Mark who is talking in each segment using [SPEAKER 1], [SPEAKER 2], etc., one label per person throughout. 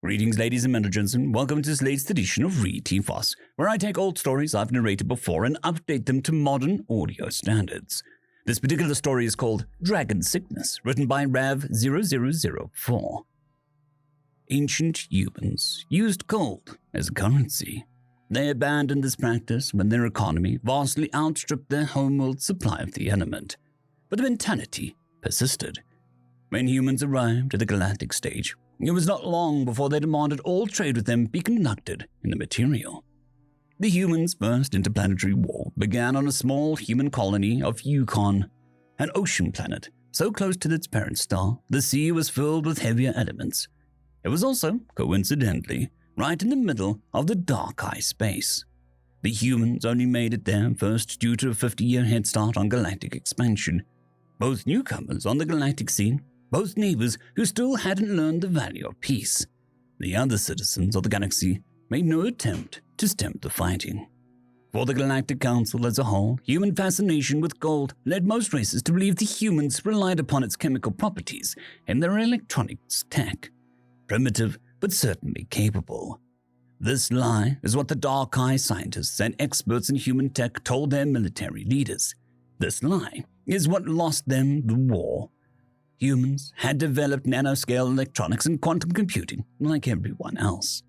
[SPEAKER 1] Greetings, ladies and gentlemen. Welcome to this latest edition of RE055, where I take old stories I've narrated before and update them to modern audio standards. This particular story is called Dragon Sickness, written by RE00004. Ancient humans used gold as a currency. They abandoned this practice when their economy vastly outstripped their homeworld supply of the element. But the mentality persisted. When humans arrived at the galactic stage, it was not long before they demanded all trade with them be conducted in the material. The humans' first interplanetary war began on a small human colony of Yukon, an ocean planet so close to its parent star the sea was filled with heavier elements. It was also, coincidentally, right in the middle of the dark eye space. The humans only made it there first due to a 50-year head start on galactic expansion. Both newcomers on the galactic scene, both neighbors who still hadn't learned the value of peace. The other citizens of the galaxy made no attempt to stem the fighting. For the Galactic Council as a whole, human fascination with gold led most races to believe the humans relied upon its chemical properties in their electronics tech. Primitive, but certainly capable. This lie is what the Dark Eye scientists and experts in human tech told their military leaders. This lie is what lost them the war. Humans had developed nanoscale electronics and quantum computing like everyone else.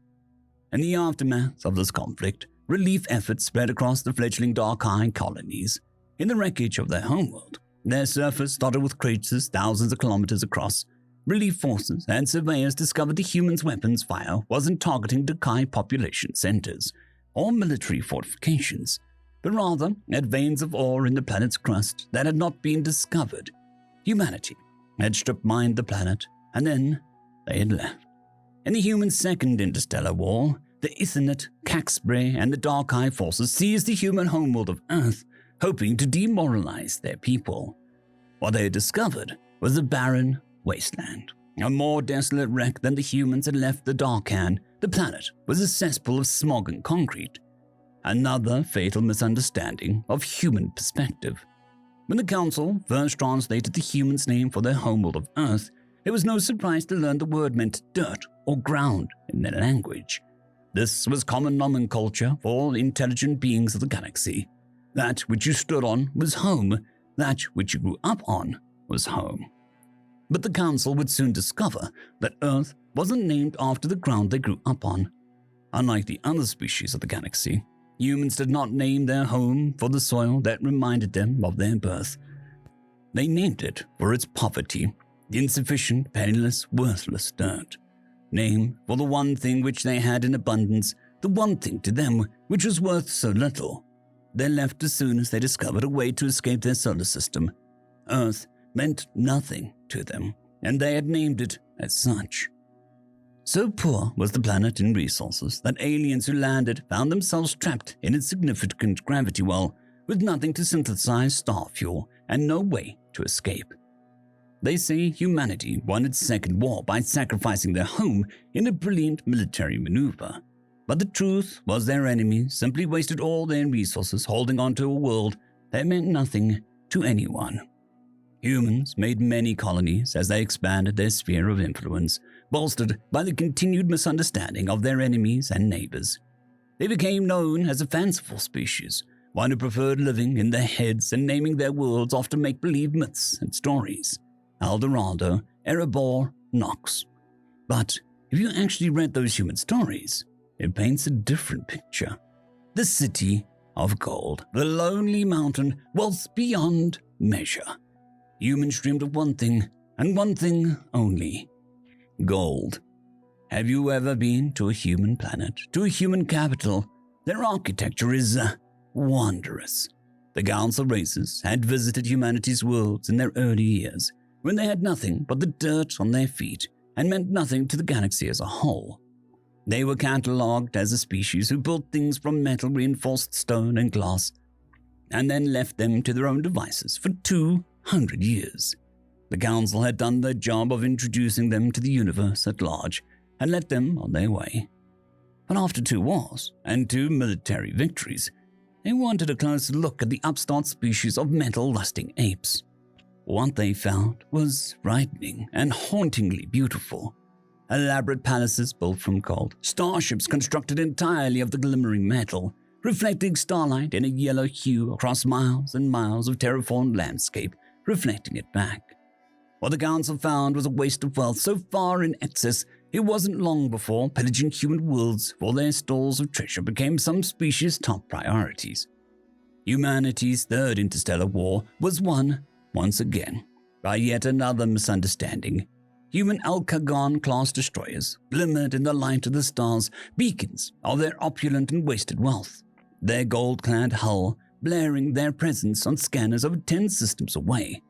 [SPEAKER 1] In the aftermath of this conflict, relief efforts spread across the fledgling Dark Eye colonies. In the wreckage of their homeworld, their surface dotted with craters thousands of kilometers across, relief forces and surveyors discovered the humans' weapons fire wasn't targeting Dakai population centers or military fortifications, but rather at veins of ore in the planet's crust that had not been discovered. Humanity had strip-mined the planet, and then they had left. In the humans' second interstellar war, the Ithnet, Caxbray, and the Dark Eye forces seized the human homeworld of Earth, hoping to demoralize their people. What they had discovered was a barren wasteland, a more desolate wreck than the humans had left the Darkan. The planet was a cesspool of smog and concrete. Another fatal misunderstanding of human perspective. When the Council first translated the humans' name for their homeworld of Earth, it was no surprise to learn the word meant dirt or ground in their language. This was common nomenclature for all intelligent beings of the galaxy. That which you stood on was home, that which you grew up on was home. But the Council would soon discover that Earth wasn't named after the ground they grew up on. Unlike the other species of the galaxy, humans did not name their home for the soil that reminded them of their birth. They named it for its poverty, insufficient, penniless, worthless dirt. Named for the one thing which they had in abundance, the one thing to them which was worth so little. They left as soon as they discovered a way to escape their solar system. Earth meant nothing to them, and they had named it as such. So poor was the planet in resources that aliens who landed found themselves trapped in its significant gravity well, with nothing to synthesize star fuel and no way to escape. They say humanity won its second war by sacrificing their home in a brilliant military maneuver. But the truth was their enemies simply wasted all their resources holding on to a world that meant nothing to anyone. Humans made many colonies as they expanded their sphere of influence, bolstered by the continued misunderstanding of their enemies and neighbors. They became known as a fanciful species, one who preferred living in their heads and naming their worlds after make-believe myths and stories. Eldorado, Erebor, Nox. But if you actually read those human stories, it paints a different picture. The city of gold, the lonely mountain, wealth beyond measure. Humans dreamed of one thing, and one thing only: gold. Have you ever been to a human planet, to a human capital? Their architecture is wondrous. The council races had visited humanity's worlds in their early years, when they had nothing but the dirt on their feet and meant nothing to the galaxy as a whole. They were catalogued as a species who built things from metal-reinforced stone and glass, and then left them to their own devices for 200 years. The Council had done their job of introducing them to the universe at large and let them on their way. But after 2 wars and 2 military victories, they wanted a closer look at the upstart species of metal-lusting apes. What they found was frightening and hauntingly beautiful. Elaborate palaces built from gold, starships constructed entirely of the glimmering metal, reflecting starlight in a yellow hue across miles and miles of terraformed landscape, reflecting it back. What the council found was a waste of wealth so far in excess, it wasn't long before pillaging human worlds for their stores of treasure became some species' top priorities. Humanity's third interstellar war was won, once again, by yet another misunderstanding. Human Alcagon-class destroyers glimmered in the light of the stars, beacons of their opulent and wasted wealth, their gold-clad hull blaring their presence on scanners over 10 systems away.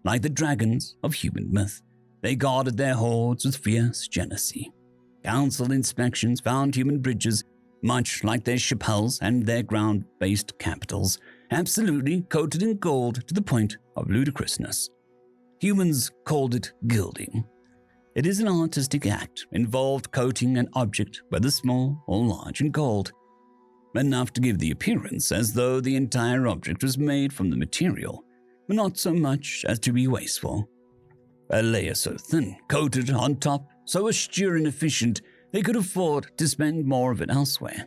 [SPEAKER 1] Like the dragons of human myth, they guarded their hordes with fierce jealousy. Council inspections found human bridges, much like their ship hulls and their ground-based capitals, absolutely coated in gold to the point of ludicrousness. Humans called it gilding. It is an artistic act, involved coating an object, whether small or large, in gold, enough to give the appearance as though the entire object was made from the material, but not so much as to be wasteful. A layer so thin, coated on top, so austere and efficient, they could afford to spend more of it elsewhere.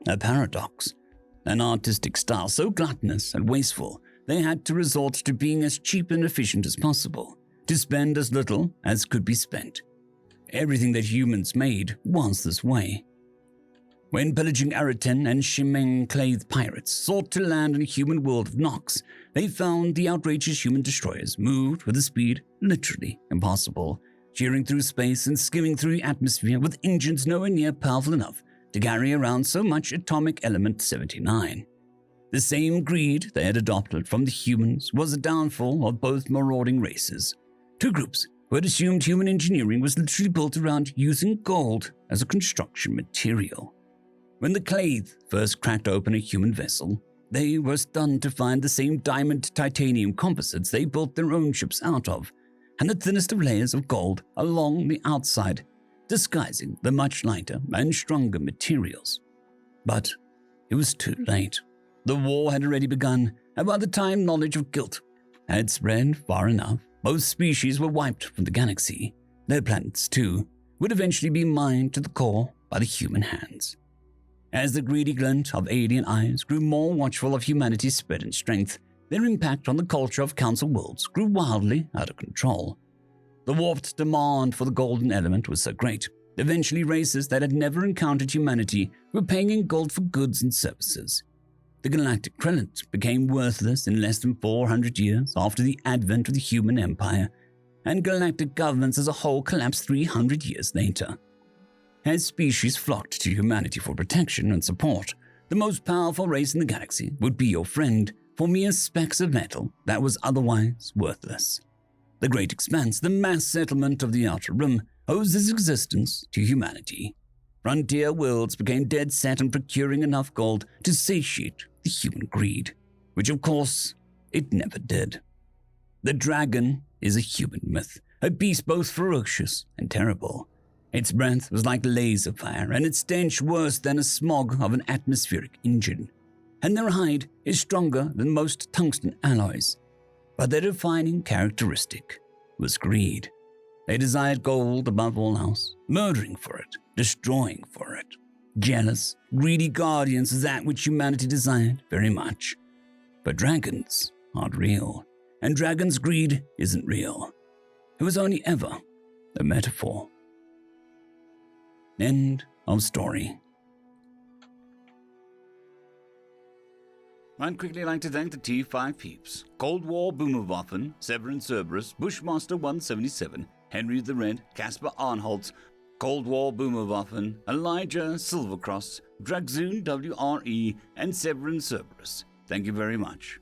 [SPEAKER 1] A paradox. An artistic style so gluttonous and wasteful, they had to resort to being as cheap and efficient as possible, to spend as little as could be spent. Everything that humans made was this way. When pillaging Araten and Shimeng-clave pirates sought to land in a human world of Nox, they found the outrageous human destroyers moved with a speed literally impossible, shearing through space and skimming through the atmosphere with engines nowhere near powerful enough to carry around so much atomic element 79. The same greed they had adopted from the humans was the downfall of both marauding races. Two groups who had assumed human engineering was literally built around using gold as a construction material. When the Clave first cracked open a human vessel, they were stunned to find the same diamond titanium composites they built their own ships out of, and the thinnest of layers of gold along the outside, disguising the much lighter and stronger materials. But it was too late. The war had already begun, and by the time knowledge of guilt had spread far enough, both species were wiped from the galaxy. Their planets, too, would eventually be mined to the core by the human hands. As the greedy glint of alien eyes grew more watchful of humanity's spread and strength, their impact on the culture of council worlds grew wildly out of control. The warped demand for the golden element was so great, eventually races that had never encountered humanity were paying in gold for goods and services. The galactic credit became worthless in less than 400 years after the advent of the human empire, and galactic governments as a whole collapsed 300 years later. As species flocked to humanity for protection and support, the most powerful race in the galaxy would be your friend for mere specks of metal that was otherwise worthless. The great expanse, the mass settlement of the Outer Rim, owes its existence to humanity. Frontier worlds became dead set on procuring enough gold to satiate the human greed, which of course it never did. The dragon is a human myth, a beast both ferocious and terrible. Its breath was like laser fire, and its stench worse than a smog of an atmospheric engine. And their hide is stronger than most tungsten alloys. But their defining characteristic was greed. They desired gold above all else, murdering for it, destroying for it. Jealous, greedy guardians of that which humanity desired very much. But dragons aren't real, and dragons' greed isn't real. It was only ever a metaphor. End of story. I'd quickly like to thank the T5 peeps: Cold War Boomerwaffen, Severin Cerberus, Bushmaster 177, Henry the Red, Caspar Arnholtz, Cold War Boomerwaffen, Elijah Silvercross, Dragzoon WRE, and Severin Cerberus. Thank you very much.